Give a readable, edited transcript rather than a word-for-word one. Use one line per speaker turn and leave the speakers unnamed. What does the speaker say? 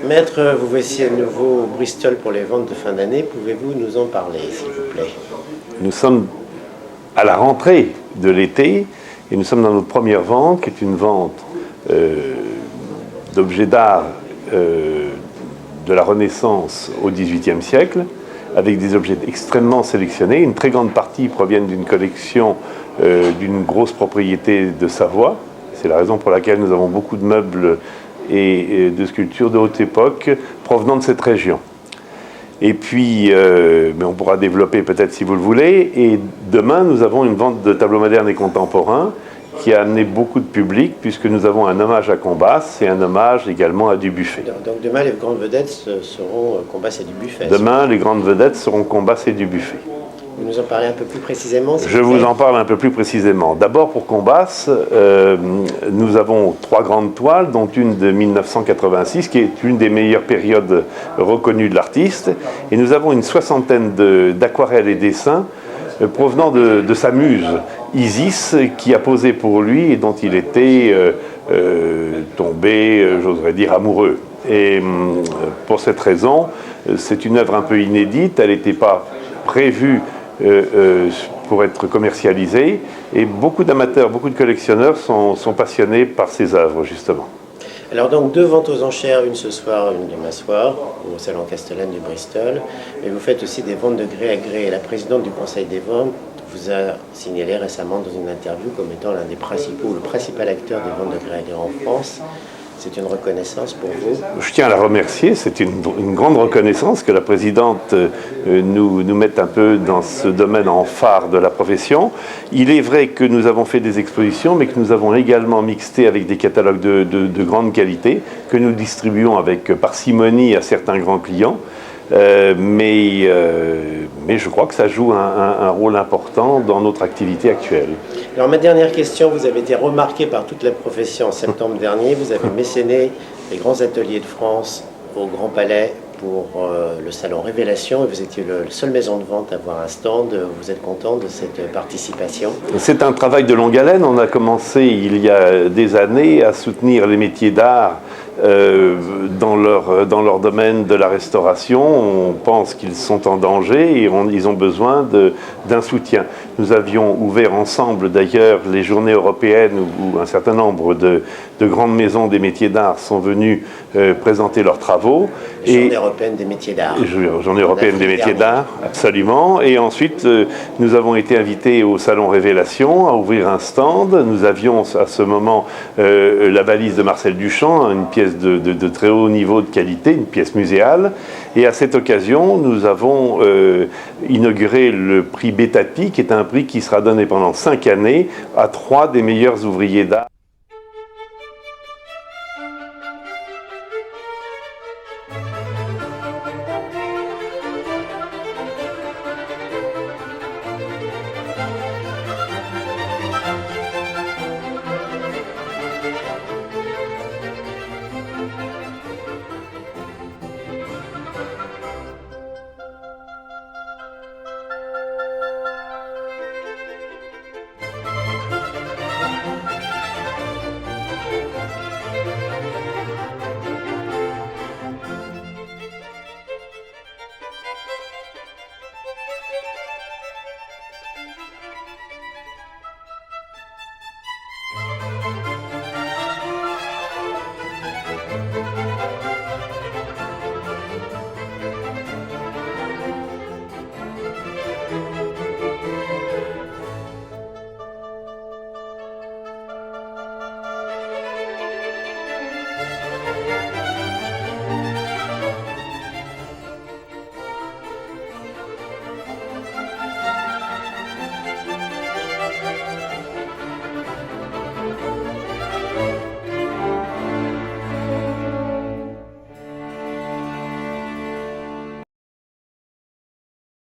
Maître, vous voici à nouveau au Bristol pour les ventes de fin d'année. Pouvez-vous nous en parler, s'il vous plaît?
Nous sommes à la rentrée de l'été et nous sommes dans notre première vente, qui est une vente d'objets d'art de la Renaissance au XVIIIe siècle, avec des objets extrêmement sélectionnés. Une très grande partie proviennent d'une collection d'une grosse propriété de Savoie. C'est la raison pour laquelle nous avons beaucoup de meubles et de sculptures de haute époque provenant de cette région. Et puis, mais on pourra développer peut-être si vous le voulez. Et demain, nous avons une vente de tableaux modernes et contemporains qui a amené beaucoup de public, puisque nous avons un hommage à Combas et un hommage également à Dubuffet.
Donc demain, les grandes vedettes seront Combas et Dubuffet.
Demain, les grandes vedettes seront Combas et Dubuffet.
Vous nous en parlez un peu plus précisément?
Je vous en parle un peu plus précisément. D'abord, pour Combas, nous avons 3 grandes toiles, dont une de 1986, qui est une des meilleures périodes reconnues de l'artiste. Et nous avons une soixantaine d'aquarelles et dessins provenant de sa muse, Isis, qui a posé pour lui et dont il était tombé, j'oserais dire, amoureux. Et pour cette raison, c'est une œuvre un peu inédite, elle n'était pas prévue pour être commercialisée, et beaucoup d'amateurs, beaucoup de collectionneurs sont passionnés par ces œuvres, justement.
Alors donc 2 ventes aux enchères, une ce soir, une demain soir, au Salon Castellane du Bristol, mais vous faites aussi des ventes de gré à gré. La présidente du Conseil des ventes vous a signalé récemment dans une interview comme étant l'un des principaux, le principal acteur des ventes de gré à gré en France. C'est une reconnaissance pour vous?
Je tiens à la remercier, c'est une grande reconnaissance que la présidente nous mette un peu dans ce domaine en phare de la profession. Il est vrai que nous avons fait des expositions, mais que nous avons également mixté avec des catalogues de grande qualité, que nous distribuons avec parcimonie à certains grands clients. Mais je crois que ça joue un rôle important dans notre activité actuelle.
Alors ma dernière question, vous avez été remarqué par toute la profession en septembre dernier. Vous avez mécéné les grands ateliers de France au Grand Palais pour le salon Révélation, et vous étiez la seule maison de vente à avoir un stand. Vous êtes content de cette participation?
C'est un travail de longue haleine. On a commencé il y a des années à soutenir les métiers d'art dans leur domaine de la restauration. On pense qu'ils sont en danger et ils ont besoin d'un soutien. Nous avions ouvert ensemble d'ailleurs les journées européennes où un certain nombre de grandes maisons des métiers d'art sont venues présenter leurs travaux.
Journée européenne des métiers d'art.
Journée européenne des métiers d'art, absolument. Et ensuite, nous avons été invités au Salon Révélation à ouvrir un stand. Nous avions à ce moment la valise de Marcel Duchamp, une pièce de très haut niveau de qualité, une pièce muséale. Et à cette occasion, nous avons inauguré le prix Betapi, qui est un prix qui sera donné pendant 5 années à 3 des meilleurs ouvriers d'art.